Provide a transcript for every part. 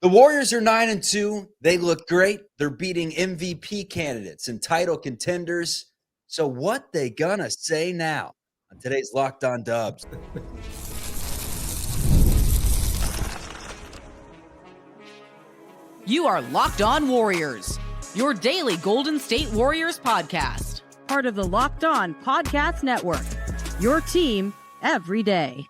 The Warriors are 9-2. They look great. They're beating MVP candidates and title contenders. So what they gonna say now on today's Locked On Dubs? You are Locked On Warriors, your daily Golden State Warriors podcast. Part of the Locked On Podcast Network, your team every day.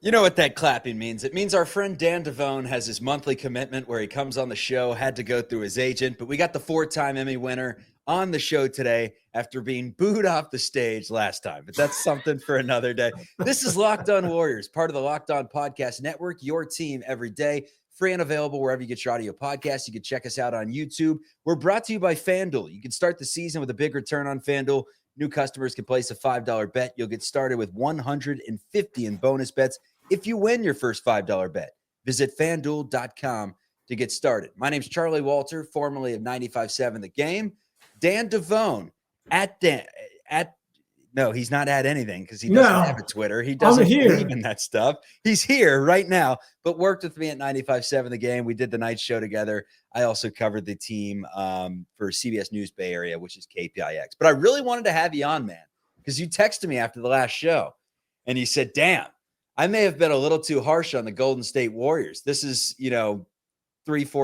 You know what that clapping means. It means our friend Dan Devone has his monthly commitment where he comes on the show, had to go through his agent, but we got the 4-time Emmy winner on the show today after being booed off the stage last time. But that's something for another day. This is Locked On Warriors, part of the Locked On Podcast Network, your team every day. Free and available wherever you get your audio podcasts. You can check us out on YouTube. We're brought to you by FanDuel. You can start the season with a big return on FanDuel. New customers can place a $5 bet. You'll get started with $150 in bonus bets if you win your first $5 bet. Visit FanDuel.com to get started. My name's Charlie Walter, formerly of 95.7 The Game. Dan Devone no, he's not at anything because he doesn't have a Twitter. He doesn't believe in that stuff. He's here right now, but worked with me at 95.7 The Game. We did the night show together. I also covered the team for CBS News Bay Area, which is KPIX. But I really wanted to have you on, man, because you texted me after the last show, and you said, damn, I may have been a little too harsh on the Golden State Warriors. This is, 3-4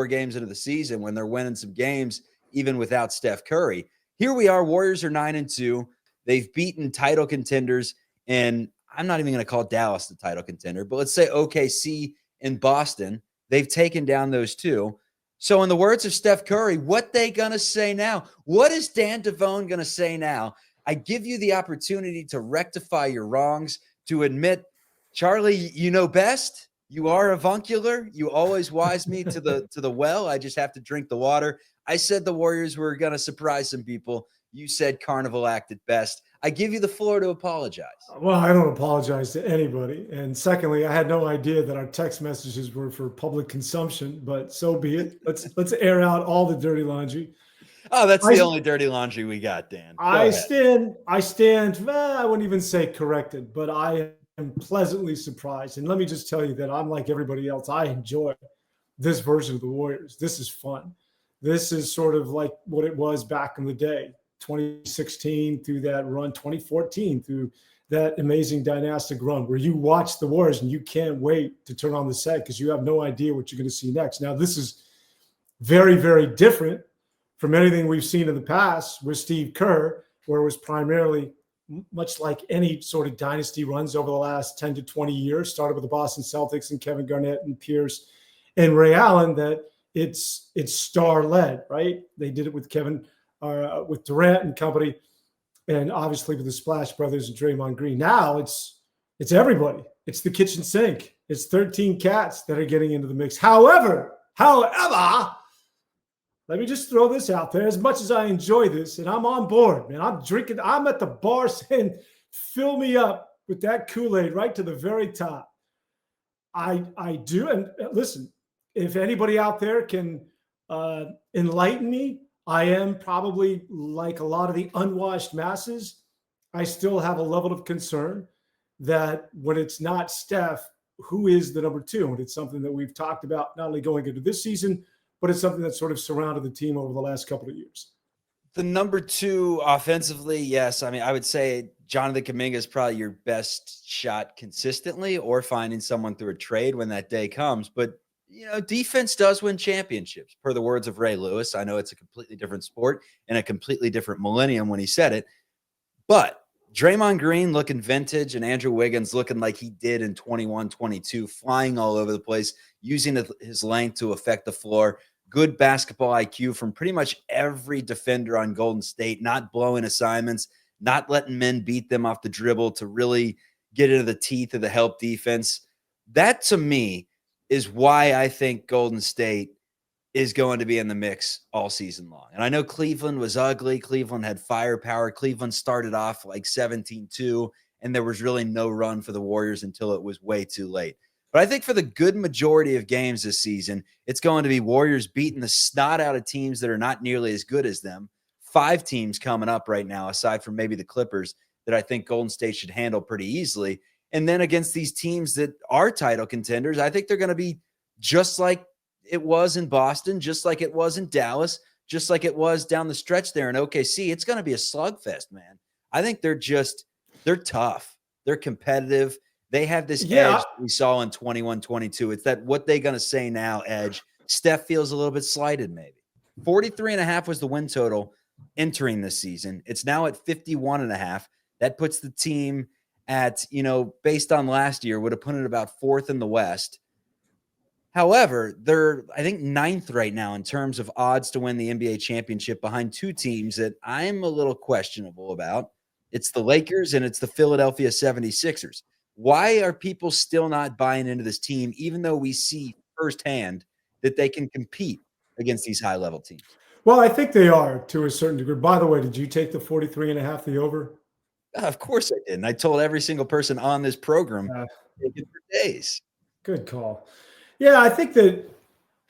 games into the season when they're winning some games, even without Steph Curry. Here we are. Warriors are 9-2. They've beaten title contenders, and I'm not even going to call Dallas the title contender, but let's say OKC and Boston. They've taken down those two. So in the words of Steph Curry, what they going to say now? What is Dan Devone going to say now? I give you the opportunity to rectify your wrongs, to admit, Charlie, you know best. You are avuncular. You always wise me to the well. I just have to drink the water. I said the Warriors were going to surprise some people. You said Carnival acted best. I give you the floor to apologize. Well, I don't apologize to anybody. And secondly, I had no idea that our text messages were for public consumption, but so be it. Let's air out all the dirty laundry. Oh, that's the only dirty laundry we got, Dan. I stand, I wouldn't even say corrected, but I am pleasantly surprised. And let me just tell you that I'm like everybody else. I enjoy this version of the Warriors. This is fun. This is sort of like what it was back in the day. 2016 through that run, 2014 through that amazing dynastic run where you watch the Warriors and you can't wait to turn on the set because you have no idea what you're going to see next. Now, this is very, very different from anything we've seen in the past with Steve Kerr, where it was primarily much like any sort of dynasty runs over the last 10 to 20 years, started with the Boston Celtics and Kevin Garnett and Pierce and Ray Allen, that it's star-led, right? They did it with with Durant and company, and obviously with the Splash Brothers and Draymond Green. Now it's everybody. It's the kitchen sink. It's 13 cats that are getting into the mix. However, let me just throw this out there. As much as I enjoy this, and I'm on board, man, I'm drinking. I'm at the bar saying, fill me up with that Kool-Aid right to the very top. I do. And listen, if anybody out there can enlighten me, I am probably like a lot of the unwashed masses. I still have a level of concern that when it's not Steph, who is the number two? And it's something that we've talked about not only going into this season, but it's something that sort of surrounded the team over the last couple of years. The number two offensively, yes. I mean, I would say Jonathan Kuminga is probably your best shot consistently, or finding someone through a trade when that day comes. But defense does win championships, per the words of Ray Lewis. I know it's a completely different sport and a completely different millennium when he said it. But Draymond Green looking vintage and Andrew Wiggins looking like he did in 21-22, flying all over the place, using his length to affect the floor. Good basketball IQ from pretty much every defender on Golden State, not blowing assignments, not letting men beat them off the dribble to really get into the teeth of the help defense. That, to me, is why I think Golden State is going to be in the mix all season long. And I know Cleveland was ugly. Cleveland had firepower. Cleveland started off like 17-2, and there was really no run for the Warriors until it was way too late. But I think for the good majority of games this season, it's going to be Warriors beating the snot out of teams that are not nearly as good as them. 5 teams coming up right now, aside from maybe the Clippers, that I think Golden State should handle pretty easily. And then against these teams that are title contenders, I think they're going to be just like it was in Boston, just like it was in Dallas, just like it was down the stretch there in OKC. It's going to be a slugfest, man. I think they're tough. They're competitive. They have this edge we saw in 21-22. It's that what they going to say now edge. Steph feels a little bit slighted maybe. 43.5 was the win total entering this season. It's now at 51.5. That puts the team at, based on last year, would have put it about 4th in the West. However, they're, I think, 9th right now in terms of odds to win the NBA championship behind two teams that I'm a little questionable about. It's the Lakers and it's the Philadelphia 76ers. Why are people still not buying into this team, even though we see firsthand that they can compete against these high-level teams? Well, I think they are to a certain degree. By the way, did you take the 43.5, the over? Of course I did. And I told every single person on this program take it for days. Good call. Yeah, I think that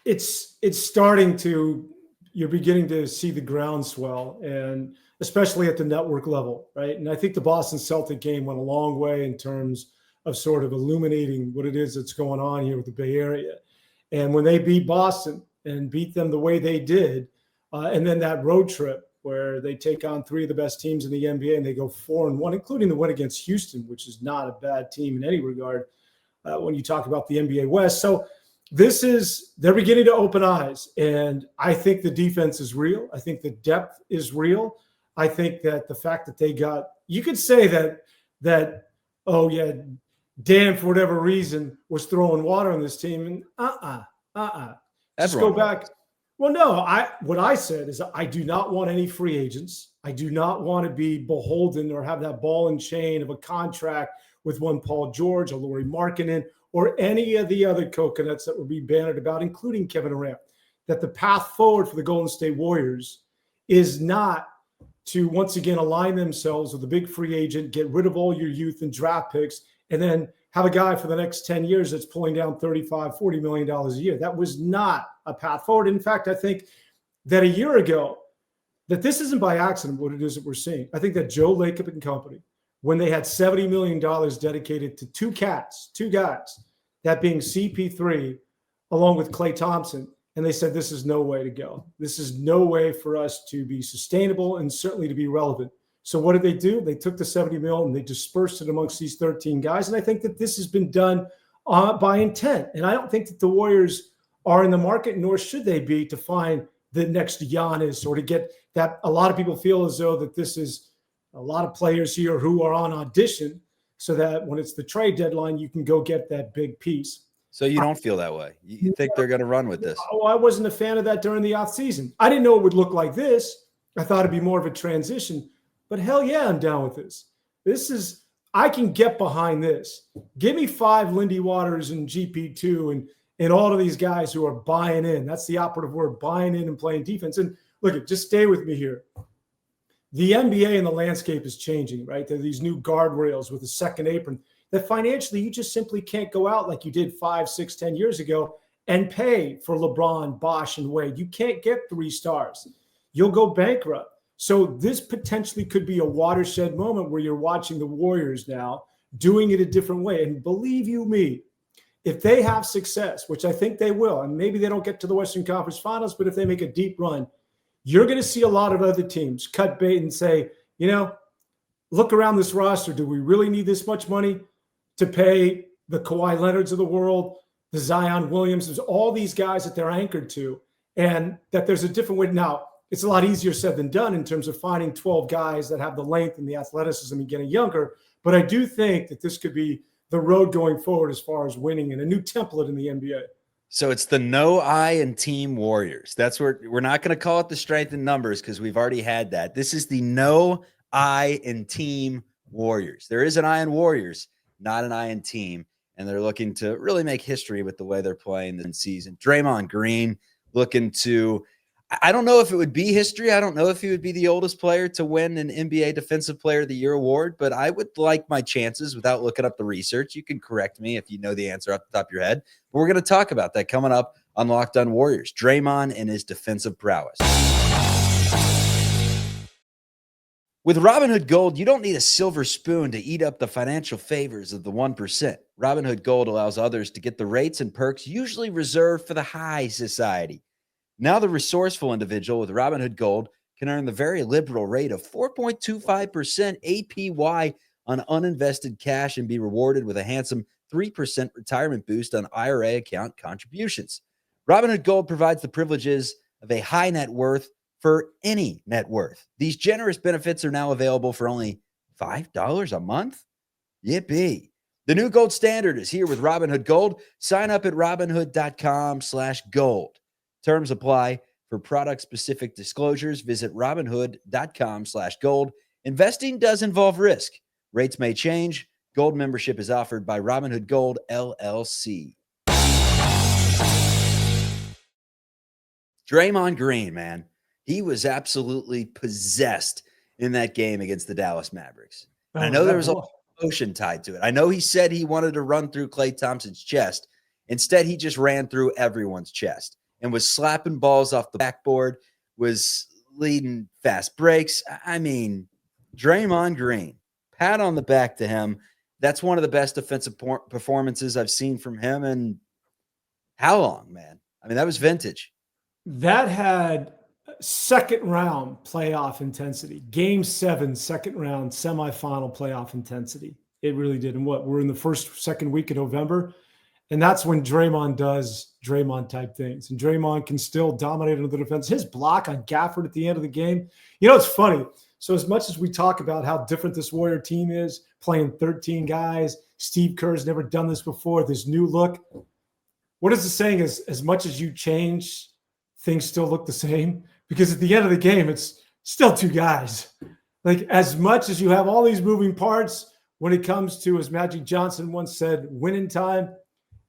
it's starting to – you're beginning to see the groundswell, and especially at the network level, right? And I think the Boston Celtic game went a long way in terms of sort of illuminating what it is that's going on here with the Bay Area. And when they beat Boston and beat them the way they did, and then that road trip where they take on 3 of the best teams in the NBA and they go 4-1, including the win against Houston, which is not a bad team in any regard when you talk about the NBA West. So they're beginning to open eyes. And I think the defense is real. I think the depth is real. I think that the fact that they got, you could say that, oh yeah, Dan, for whatever reason, was throwing water on this team. And Just go back. Well, no, what I said is I do not want any free agents. I do not want to be beholden or have that ball and chain of a contract with one Paul George, a Lauri Markkanen, or any of the other coconuts that would be bannered about, including Kevin Durant. That the path forward for the Golden State Warriors is not to once again align themselves with a big free agent, get rid of all your youth and draft picks, and then have a guy for the next 10 years that's pulling down $35, $40 million a year. That was not a path forward. In fact, I think that a year ago, that this isn't by accident what it is that we're seeing. I think that Joe Lacob and company, when they had $70 million dedicated to two guys, that being CP3 along with Klay Thompson, and they said, this is no way to go. This is no way for us to be sustainable and certainly to be relevant. So what did they do? They took the $70 million and they dispersed it amongst these 13 guys. And I think that this has been done by intent. And I don't think that the Warriors are in the market, nor should they be, to find the next Giannis or to get that. A lot of people feel as though that this is a lot of players here who are on audition so that when it's the trade deadline, you can go get that big piece. So you don't feel that way? You think they're going to run with this? Oh, I wasn't a fan of that during the offseason. I didn't know it would look like this. I thought it'd be more of a transition. But hell yeah, I'm down with this. I can get behind this. Give me 5 Lindy Waters and GP2 and all of these guys who are buying in. That's the operative word, buying in and playing defense. And look, just stay with me here. The NBA and the landscape is changing, right? There are these new guardrails with a second apron that financially you just simply can't go out like you did 5, 6, 10 years ago and pay for LeBron, Bosh, and Wade. You can't get 3 stars. You'll go bankrupt. So this potentially could be a watershed moment where you're watching the Warriors now doing it a different way. And believe you me, if they have success, which I think they will, and maybe they don't get to the Western Conference Finals, but if they make a deep run, you're going to see a lot of other teams cut bait and say, look around this roster. Do we really need this much money to pay the Kawhi Leonards of the world, the Zion Williamsons, all these guys that they're anchored to, and that there's a different way. Now, it's a lot easier said than done in terms of finding 12 guys that have the length and the athleticism and getting younger. But I do think that this could be the road going forward as far as winning and a new template in the NBA. So it's the no I in team Warriors. That's where we're not going to call it the strength in numbers because we've already had that. This is the no I in team Warriors. There is an I in Warriors, not an I in team. And they're looking to really make history with the way they're playing this season. Draymond Green looking to, I don't know if it would be history. I don't know if he would be the oldest player to win an NBA Defensive Player of the Year award, but I would like my chances without looking up the research. You can correct me if you know the answer off the top of your head. But we're going to talk about that coming up on Locked On Warriors. Draymond and his defensive prowess. With Robinhood Gold, you don't need a silver spoon to eat up the financial favors of the 1%. Robinhood Gold allows others to get the rates and perks usually reserved for the high society. Now the resourceful individual with Robinhood Gold can earn the very liberal rate of 4.25% APY on uninvested cash and be rewarded with a handsome 3% retirement boost on IRA account contributions. Robinhood Gold provides the privileges of a high net worth for any net worth. These generous benefits are now available for only $5 a month. Yippee. The new gold standard is here with Robinhood Gold. Sign up at robinhood.com/gold. Terms apply. For product-specific disclosures, visit robinhood.com/gold. Investing does involve risk. Rates may change. Gold membership is offered by Robinhood Gold, LLC. Draymond Green, man. He was absolutely possessed in that game against the Dallas Mavericks. And I know there was a emotion tied to it. I know he said he wanted to run through Klay Thompson's chest. Instead, he just ran through everyone's chest and was slapping balls off the backboard, was leading fast breaks. I mean, Draymond Green, pat on the back to him. That's one of the best defensive performances I've seen from him in how long, man? I mean, that was vintage. That had second round playoff intensity. Game 7, second round, semifinal playoff intensity. It really did. And we're in the second week of November. And that's when Draymond does Draymond type things. And Draymond can still dominate under the defense. His block on Gafford at the end of the game. You know, it's funny. So as much as we talk about how different this Warrior team is, playing 13 guys, Steve Kerr's never done this before, this new look. What is the saying? As much as you change, things still look the same? Because at the end of the game, it's still 2 guys. Like, as much as you have all these moving parts, when it comes to, as Magic Johnson once said, winning time,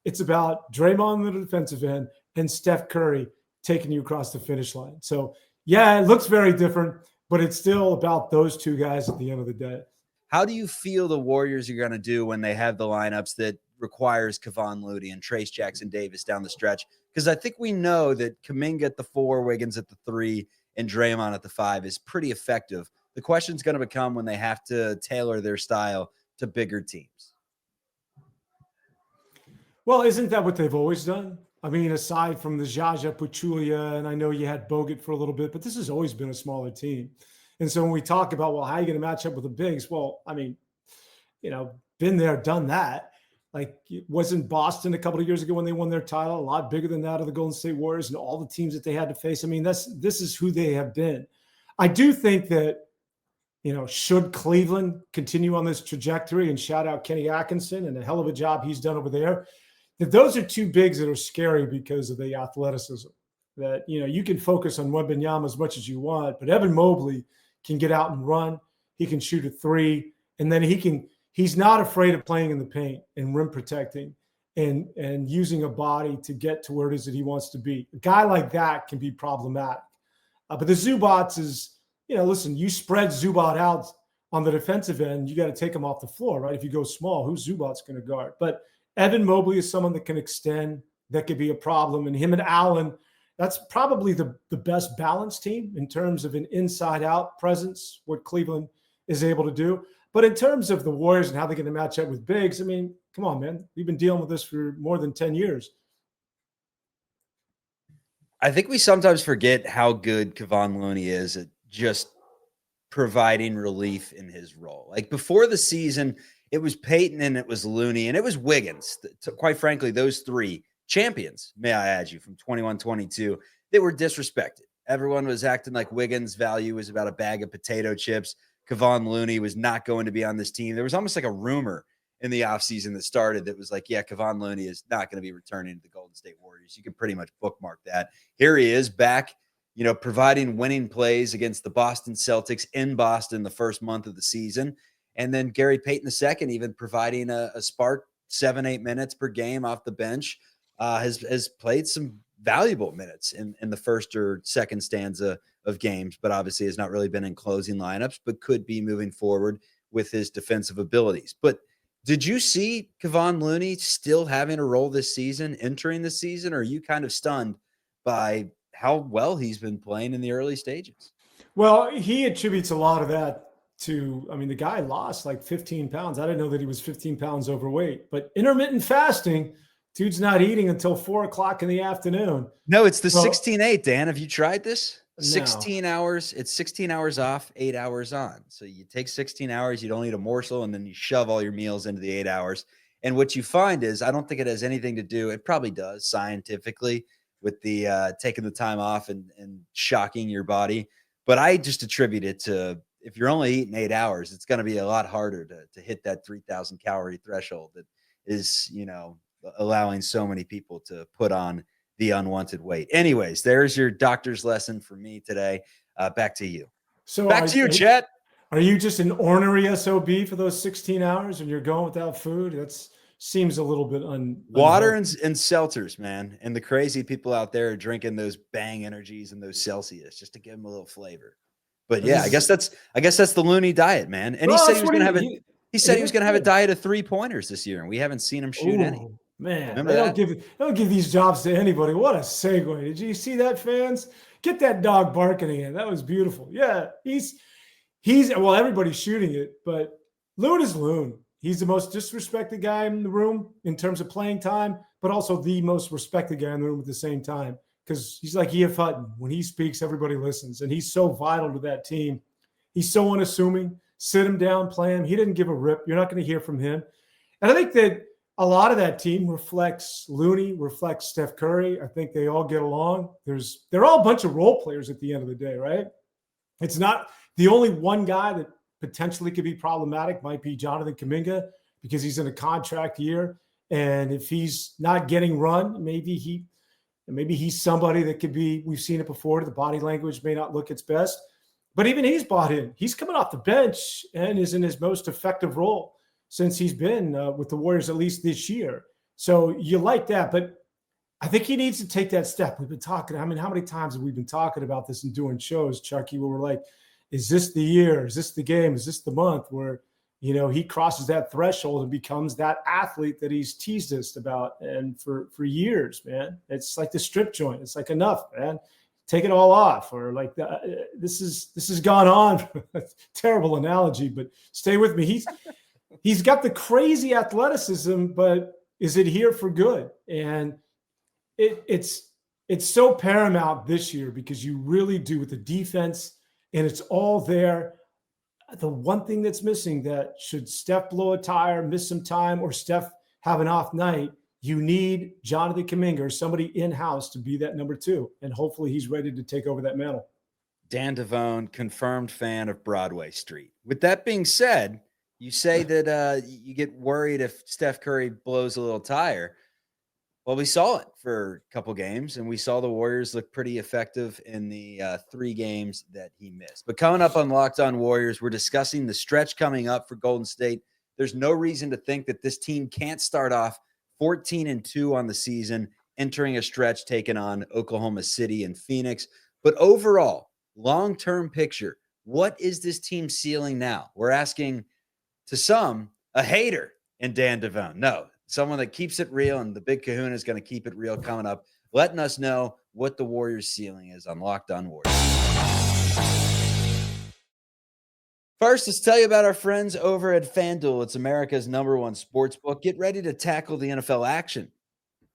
it's about Draymond on the defensive end and Steph Curry taking you across the finish line. So, yeah, it looks very different, but it's still about those 2 guys at the end of the day. How do you feel the Warriors are going to do when they have the lineups that requires Kevon Looney and Trace Jackson Davis down the stretch? Because I think we know that Kuminga at the 4, Wiggins at the 3, and Draymond at the 5 is pretty effective. The question is going to become when they have to tailor their style to bigger teams. Well, isn't that what they've always done? I mean, aside from the Jaja Pachulia, and I know you had Bogut for a little bit, but this has always been a smaller team. And so when we talk about, well, how are you going to match up with the bigs? Well, I mean, you know, been there, done that. Like, it wasn't Boston a couple of years ago when they won their title, a lot bigger than that of the Golden State Warriors and all the teams that they had to face. I mean, this is who they have been. I do think that, you know, should Cleveland continue on this trajectory, and shout out Kenny Atkinson and a hell of a job he's done over there, that those are 2 bigs that are scary because of the athleticism. That, you know, you can focus on Wembanyama as much as you want, but Evan Mobley can get out and run. He can shoot a 3, and then he's not afraid of playing in the paint and rim protecting and using a body to get to where it is that he wants to be. A guy like that can be problematic. But the Zubats is, you know, listen, you spread Zubat out on the defensive end, you got to take him off the floor, right? If you go small, who's Zubats going to guard? But Evan Mobley is someone that can extend, that could be a problem. And him and Allen, that's probably the best balanced team in terms of an inside-out presence, what Cleveland is able to do. But in terms of the Warriors and how they're going to match up with bigs, I mean, come on, man. We've been dealing with this for more than 10 years. I think we sometimes forget how good Kevon Looney is at just providing relief in his role. Like, before the season, it was Peyton and it was Looney and it was Wiggins. Quite frankly, those 3 champions, may I add you, from 21-22, they were disrespected. Everyone was acting like Wiggins' value was about a bag of potato chips. Kevon Looney was not going to be on this team. There was almost like a rumor in the offseason that started that was like, yeah, Kevon Looney is not going to be returning to the Golden State Warriors. You can pretty much bookmark that. Here he is back, you know, providing winning plays against the Boston Celtics in Boston the first month of the season. And then Gary Payton II even providing a spark 7-8 minutes per game off the bench, has played some valuable minutes in the first or second stanza of games, but obviously has not really been in closing lineups, but could be moving forward with his defensive abilities. But did you see Kevon Looney still having a role this season, entering the season, or are you kind of stunned by how well he's been playing in the early stages? Well, he attributes a lot of that I mean, the guy lost like 15 pounds. I didn't know that he was 15 pounds overweight, but intermittent fasting, dude's not eating until 4 o'clock in the afternoon. No, it's the So, 16-8, Dan. Have you tried this? No. 16 hours. It's 16 hours off, 8 hours on. So you take 16 hours, you don't eat a morsel, and then you shove all your meals into the 8 hours. And what you find is, I don't think it has anything to do, it probably does scientifically, with the taking the time off and shocking your body. But I just attribute it to, if you're only eating 8 hours, it's going to be a lot harder to hit that 3,000 calorie threshold that is, allowing so many people to put on the unwanted weight. Anyways, there's your doctor's lesson for me today. Back to you. So back to you, Chet. Are you just an ornery SOB for those 16 hours and you're going without food? That seems a little bit water and seltzers, man. And the crazy people out there are drinking those Bang Energies and those Celsius just to give them a little flavor. But yeah, I guess that's the loony diet, man. And he said he was going to have he was going to have a diet of 3-pointers this year, and we haven't seen him shoot any. Man, they don't give these jobs to anybody. What a segue! Did you see that, fans? Get that dog barking again. That was beautiful. Yeah, he's well, everybody's shooting it, but Loon is Loon. He's the most disrespected guy in the room in terms of playing time, but also the most respected guy in the room at the same time, because he's like E.F. Hutton. When he speaks, everybody listens, and he's so vital to that team. He's so unassuming. Sit him down, play him. He didn't give a rip. You're not going to hear from him. And I think that a lot of that team reflects Looney, reflects Steph Curry. I think they all get along. They're all a bunch of role players at the end of the day, right? It's not the only one guy that potentially could be problematic might be Jonathan Kuminga, because he's in a contract year. And if he's not getting run, maybe he's somebody that could be, we've seen it before, the body language may not look its best, but even he's bought in. He's coming off the bench and is in his most effective role since he's been with the Warriors, at least this year. So you like that, but I think he needs to take that step. We've been talking, I mean, how many times have we been talking about this and doing shows, Chucky, where we're like, is this the year? Is this the game? Is this the month where, he crosses that threshold and becomes that athlete that he's teased us about? And for years, man, it's like the strip joint. It's like, enough, man, take it all off. Or like, this has gone on. Terrible analogy, but stay with me. He's got the crazy athleticism, but is it here for good? And it's so paramount this year, because you really do with the defense, and it's all there. The one thing that's missing, that should Steph blow a tire, miss some time, or Steph have an off night, you need Jonathan Kuminga or somebody in-house to be that number 2. And hopefully he's ready to take over that mantle. Dan Devone, confirmed fan of Broadway Street. With that being said, you say that you get worried if Steph Curry blows a little tire. Well, we saw it for a couple games, and we saw the Warriors look pretty effective in the 3 games that he missed. But coming up on Locked On Warriors, we're discussing the stretch coming up for Golden State. There's no reason to think that this team can't start off 14-2 on the season, entering a stretch taking on Oklahoma City and Phoenix. But overall, long-term picture, what is this team ceiling now? We're asking, to some, a hater in Dan Devone. No, someone that keeps it real, and the big kahuna is going to keep it real coming up, letting us know what the Warriors' ceiling is on Locked On Warriors. First, let's tell you about our friends over at FanDuel. It's America's #1 sportsbook. Get ready to tackle the NFL action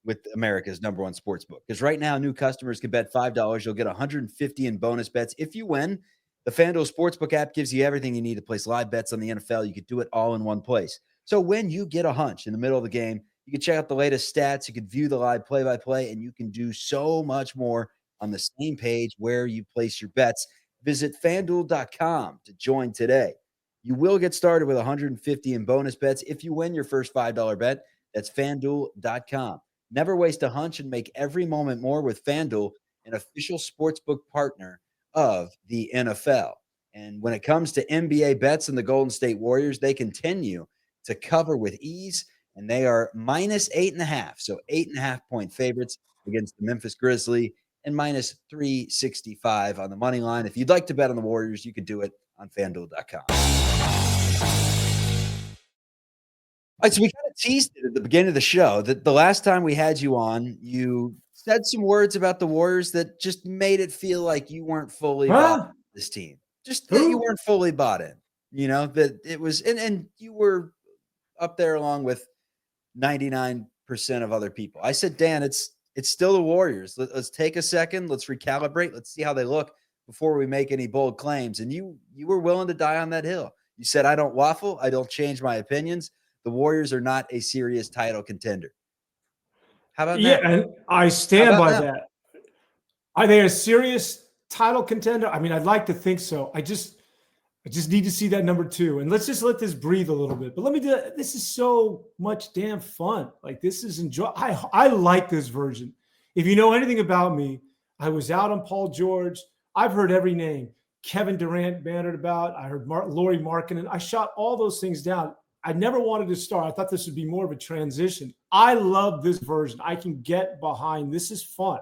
with America's #1 sportsbook, because right now, new customers can bet $5. You'll get $150 in bonus bets if you win. The FanDuel Sportsbook app gives you everything you need to place live bets on the NFL. You can do it all in one place. So when you get a hunch in the middle of the game, you can check out the latest stats, you can view the live play-by-play, and you can do so much more on the same page where you place your bets. Visit FanDuel.com to join today. You will get started with $150 in bonus bets if you win your first $5 bet. That's FanDuel.com. Never waste a hunch and make every moment more with FanDuel, an official sportsbook partner of the NFL. And when it comes to NBA bets and the Golden State Warriors, they continue to cover with ease, and they are -8.5, so 8.5-point favorites against the Memphis Grizzlies, and -365 on the money line. If you'd like to bet on the Warriors, you can do it on FanDuel.com. All right, so we kind of teased it at the beginning of the show that the last time we had you on, you said some words about the Warriors that just made it feel like you weren't fully bought into this team. Just that you weren't fully bought in. that it was, and you were up there along with 99% of other people. I said, Dan, it's still the Warriors. Let's take a second. Let's recalibrate. Let's see how they look before we make any bold claims. And you were willing to die on that hill. You said, I don't waffle. I don't change my opinions. The Warriors are not a serious title contender. How about that? Yeah, and I stand by that. Are they a serious title contender? I mean, I'd like to think so. I just need to see that number 2. And let's just let this breathe a little bit. But let me do that. This is so much damn fun. Like, this is enjoy. I like this version. If you know anything about me, I was out on Paul George. I've heard every name. Kevin Durant bannered about. I heard Lauri Markkanen. I shot all those things down. I never wanted to start. I thought this would be more of a transition. I love this version. I can get behind. This is fun.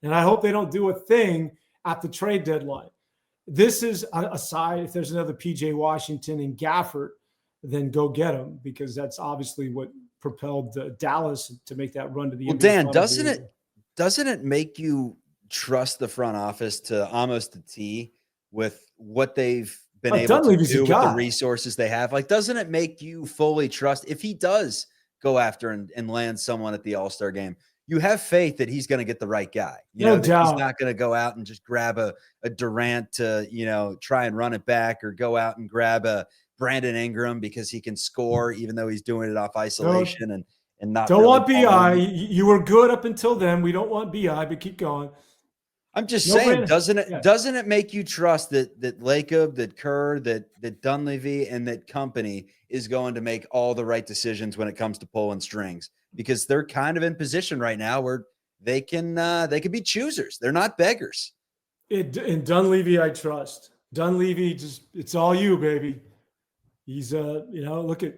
And I hope they don't do a thing at the trade deadline. This is aside, if there's another PJ Washington and Gafford, then go get him, because that's obviously what propelled Dallas to make that run to the end. Dan, doesn't it make you trust the front office to almost a T with what they've been able to do with the resources they have? Like, doesn't it make you fully trust if he does go after and land someone at the All-Star game? You have faith that he's going to get the right guy. No doubt. He's not going to go out and just grab a Durant to, try and run it back, or go out and grab a Brandon Ingram because he can score, even though he's doing it off isolation and not. Don't want BI. You were good up until then. We don't want BI, but keep going. I'm just saying, doesn't it make you trust that Lacob, that Kerr, that Dunleavy, and that company is going to make all the right decisions when it comes to pulling strings? Because they're kind of in position right now where they can be choosers. They're not beggars. In Dunleavy, I trust. Dunleavy, it's all you, baby. He's look at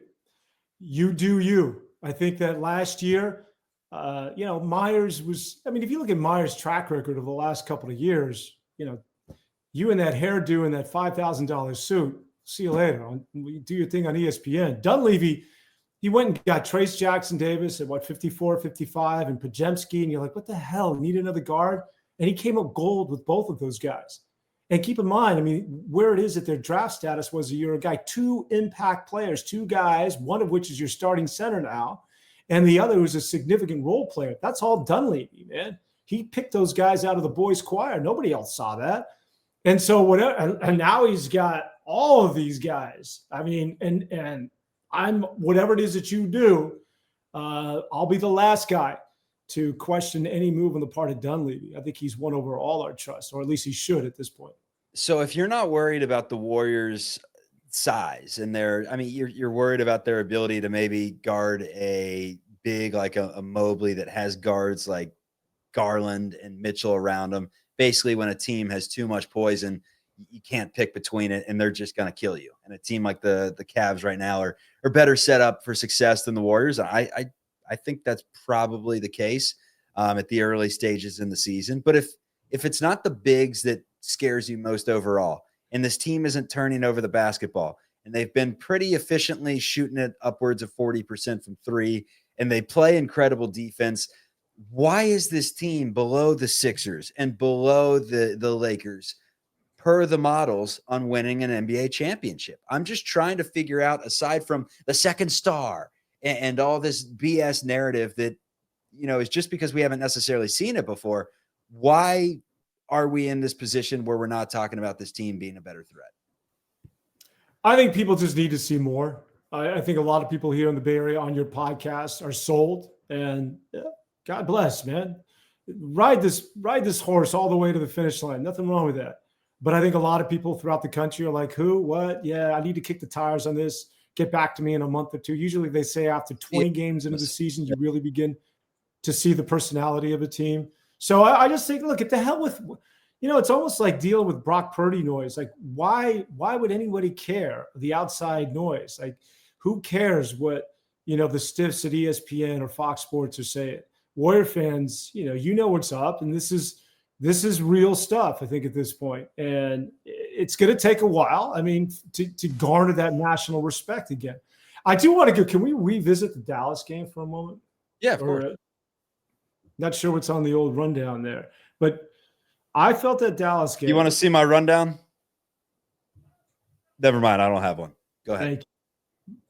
you do you. I think that last year, Myers was. I mean, if you look at Myers' track record of the last couple of years, you and that hairdo and that $5,000 suit. See you later. Do your thing on ESPN. Dunleavy. He went and got Trace Jackson Davis at 54, 55, and Podziemski, and you're like, what the hell? Need another guard? And he came up gold with both of those guys. And keep in mind, I mean, where it is that their draft status was a year ago, 2 impact players, 2 guys, one of which is your starting center now, and the other was a significant role player. That's all Dunleavy, man. He picked those guys out of the boys' choir. Nobody else saw that. And so whatever, and now he's got all of these guys. I mean, and I'm whatever it is that you do, I'll be the last guy to question any move on the part of Dunleavy. I think he's won over all our trust, or at least he should at this point. So if you're not worried about the Warriors' size and you're worried about their ability to maybe guard a big like a Mobley that has guards like Garland and Mitchell around them. Basically, when a team has too much poison, you can't pick between it, and they're just going to kill you. And a team like the Cavs right now are better set up for success than the Warriors. I think that's probably the case at the early stages in the season. But if it's not the bigs that scares you most overall, and this team isn't turning over the basketball, and they've been pretty efficiently shooting it upwards of 40% from 3, and they play incredible defense, why is this team below the Sixers and below the Lakers per the models on winning an NBA championship? I'm just trying to figure out, aside from the second star and all this BS narrative that, is just because we haven't necessarily seen it before, why are we in this position where we're not talking about this team being a better threat? I think people just need to see more. I think a lot of people here in the Bay Area on your podcast are sold, and God bless, man. Ride this horse all the way to the finish line. Nothing wrong with that. But I think a lot of people throughout the country are like, who, what? Yeah, I need to kick the tires on this. Get back to me in a month or two. Usually they say after 20 games into the season, you really begin to see the personality of a team. So I just think, look, get the hell with, it's almost like dealing with Brock Purdy noise. Like, why would anybody care? The outside noise. Like, who cares what, the stiffs at ESPN or Fox Sports are saying? Warrior fans, you know what's up. And this is real stuff, I think, at this point. And it's going to take a while, to garner that national respect again. I do want to go. Can we revisit the Dallas game for a moment? Yeah, of course. Not sure what's on the old rundown there. But I felt that Dallas game. You want to see my rundown? Never mind. I don't have one. Go ahead. Thank you.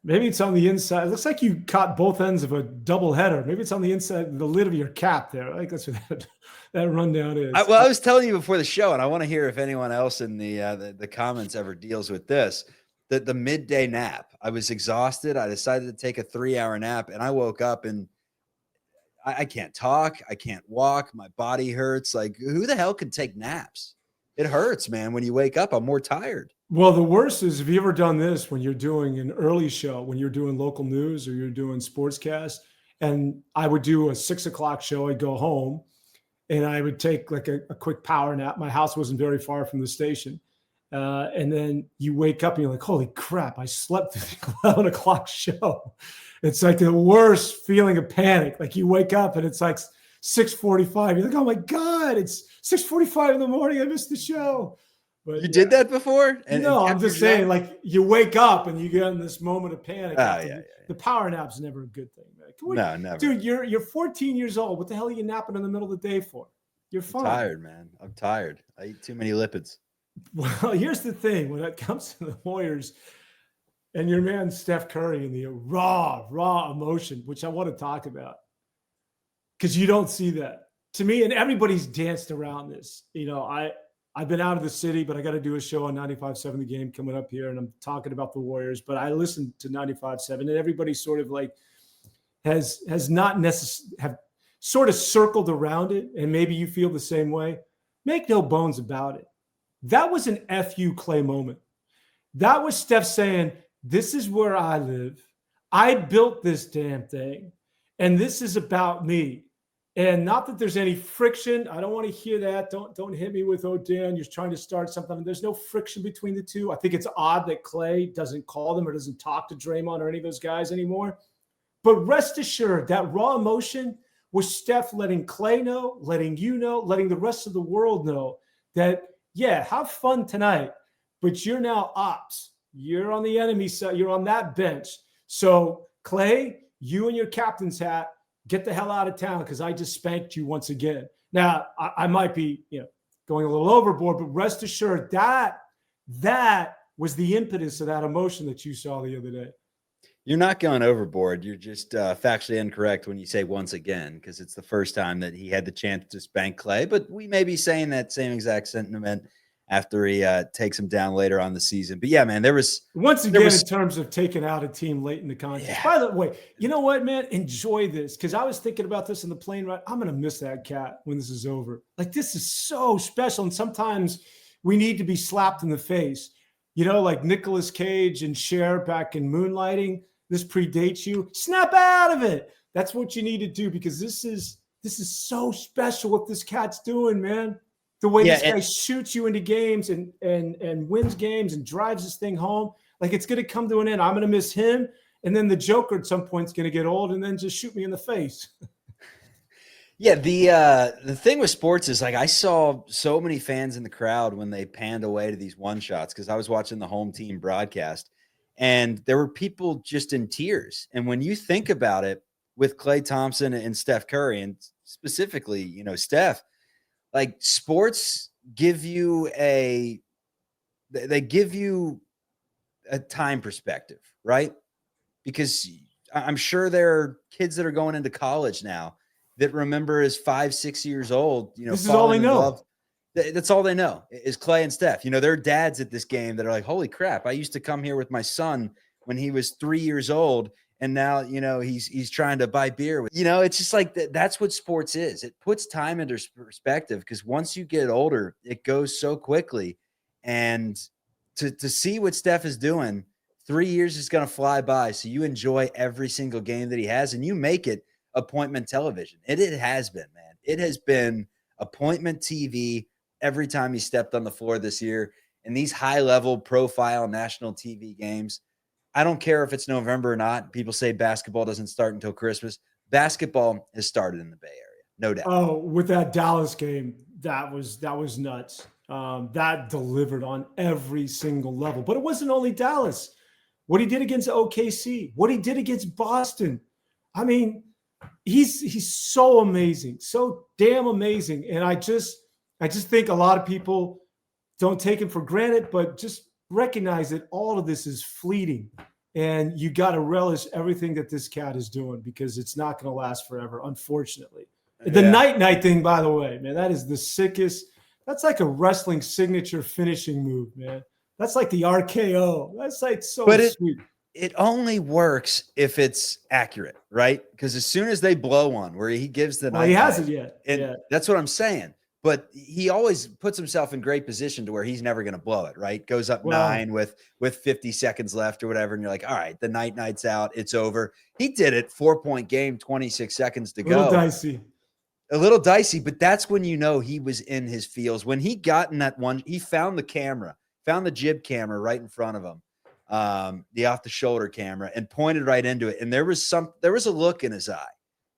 Maybe it's on the inside. It looks like you caught both ends of a double header. Maybe it's on the inside, the lid of your cap there. I think that's what that rundown is. I was telling you before the show, and I want to hear if anyone else in the comments ever deals with this. The midday nap. I was exhausted. I decided to take a 3-hour nap, and I woke up and I can't talk. I can't walk. My body hurts. Like, who the hell can take naps? It hurts, man. When you wake up, I'm more tired. Well, the worst is, have you ever done this when you're doing an early show, when you're doing local news or you're doing sportscast? And I would do a 6 o'clock show. I'd go home and I would take like a quick power nap. My house wasn't very far from the station. And then you wake up and you're like, holy crap, I slept through the 11 o'clock show. It's like the worst feeling of panic. Like you wake up and it's like 6:45. You're like, oh my God, it's 6:45 in the morning. I missed the show. But you did that before? No, I'm just saying, like, you wake up and you get in this moment of panic. Yeah. The power nap's never a good thing, man. No, never. Dude, you're 14 years old. What the hell are you napping in the middle of the day for? You're fine. I'm tired, man. I'm tired. I eat too many lipids. Well, here's the thing. When it comes to the Warriors and your man Steph Curry and the raw emotion, which I want to talk about, because you don't see that. To me, and everybody's danced around this. You know, I've been out of the city, but I got to do a show on 95.7 The Game coming up here, and I'm talking about the Warriors. But I listened to 95.7, and everybody sort of like has not necessarily have sort of circled around it, and maybe you feel the same way. Make no bones about it. That was an FU Klay moment. That was Steph saying, "This is where I live. I built this damn thing, and this is about me." And not that there's any friction. I don't want to hear that. Don't hit me with, oh, Dan, you're trying to start something. There's no friction between the two. I think it's odd that Klay doesn't call them or doesn't talk to Draymond or any of those guys anymore. But rest assured, that raw emotion was Steph letting Klay know, letting you know, letting the rest of the world know that, yeah, have fun tonight, but you're now ops. You're on the enemy side. You're on that bench. So, Klay, you and your captain's hat, get the hell out of town because I just spanked you once again. Now, I might be, going a little overboard, but rest assured that was the impetus of that emotion that you saw the other day. You're not going overboard. You're just factually incorrect when you say once again, because it's the first time that he had the chance to spank Klay. But we may be saying that same exact sentiment after he takes him down later on the season. But yeah, man, in terms of taking out a team late in the contest. Yeah. By the way, you know what, man? Enjoy this, because I was thinking about this in the plane ride. I'm going to miss that cat when this is over. Like, this is so special. And sometimes we need to be slapped in the face. Like Nicolas Cage and Cher back in Moonlighting. This predates you. Snap out of it. That's what you need to do, because this is so special what this cat's doing, man. The way this guy shoots you into games and wins games and drives this thing home, like it's going to come to an end. I'm going to miss him, and then the Joker at some point is going to get old and then just shoot me in the face. Yeah, the thing with sports is, like, I saw so many fans in the crowd when they panned away to these one shots, because I was watching the home team broadcast, and there were people just in tears. And when you think about it, with Klay Thompson and Steph Curry, and specifically, Steph, like, sports give you a time perspective, right? Because I'm sure there are kids that are going into college now that remember as 5-6 years old, this is all they know. That's all they know is Klay and Steph. There are dads at this game that are like, holy crap, I used to come here with my son when he was 3 years old. And now, he's trying to buy beer. It's just like that's what sports is. It puts time into perspective, because once you get older, it goes so quickly. And to see what Steph is doing, 3 years is going to fly by. So you enjoy every single game that he has, and you make it appointment television. It has been, man. It has been appointment TV every time he stepped on the floor this year in these high-level profile national TV games. I don't care if it's November or not. People say basketball doesn't start until Christmas. Basketball has started in the Bay Area, no doubt. Oh, with that Dallas game, that was nuts. That delivered on every single level. But it wasn't only Dallas. What he did against OKC, what he did against Boston. I mean, he's so amazing, so damn amazing. And I just think a lot of people don't take him for granted, but just recognize that all of this is fleeting, and you got to relish everything that this cat is doing because it's not going to last forever, unfortunately. The night thing, by the way, man, that is the sickest. That's like a wrestling signature finishing move, man. That's like the RKO. That's like so sweet. It only works if it's accurate, right? Because as soon as they blow one where he gives the he hasn't yet. And that's what I'm saying. But he always puts himself in great position to where he's never going to blow it, right? Goes up 9 with 50 seconds left or whatever. And you're like, all right, the night's out. It's over. He did it 4-point game, 26 seconds to go. A little dicey, but that's when you know he was in his feels. When he got in that one, he found the camera, found the jib camera right in front of him, the off-the-shoulder camera, and pointed right into it. And there was a look in his eye.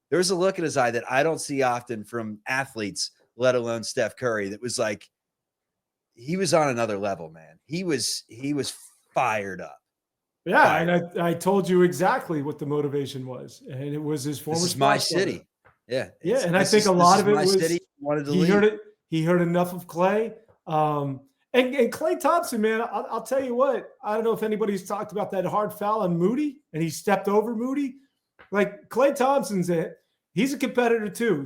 There was a look in his eye that I don't see often from athletes, let alone Steph Curry. That was like he was on another level, man. He was fired up. Yeah, and I told you exactly what the motivation was, and it was his former. This is my city. Yeah, and I think a lot of it was he heard enough of Klay. And Klay Thompson, man, I'll tell you what. I don't know if anybody's talked about that hard foul on Moody, and he stepped over Moody. Like Klay Thompson's he's a competitor too.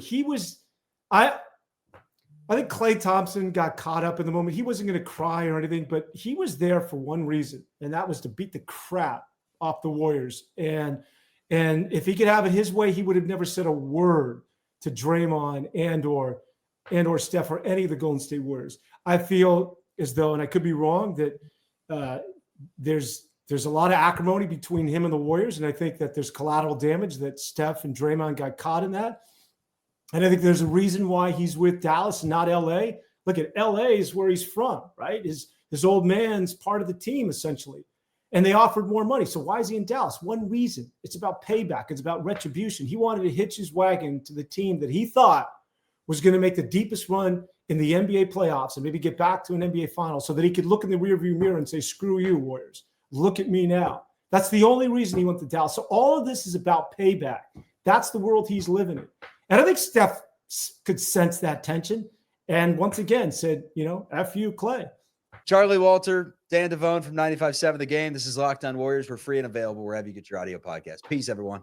I think Klay Thompson got caught up in the moment. He wasn't going to cry or anything, but he was there for one reason, and that was to beat the crap off the Warriors. And if he could have it his way, he would have never said a word to Draymond and or Steph or any of the Golden State Warriors. I feel as though, and I could be wrong, that there's a lot of acrimony between him and the Warriors, and I think that there's collateral damage that Steph and Draymond got caught in that. And I think there's a reason why he's with Dallas and not LA. Look at LA is where he's from, right? His old man's part of the team, essentially. And they offered more money. So why is he in Dallas? One reason. It's about payback. It's about retribution. He wanted to hitch his wagon to the team that he thought was going to make the deepest run in the NBA playoffs and maybe get back to an NBA final so that he could look in the rearview mirror and say, screw you, Warriors. Look at me now. That's the only reason he went to Dallas. So all of this is about payback. That's the world he's living in. And I think Steph could sense that tension and once again said, F you, Klay. Charlie Walter, Dan Devone from 95.7 The Game. This is Locked On Warriors. We're free and available wherever you get your audio podcast. Peace, everyone.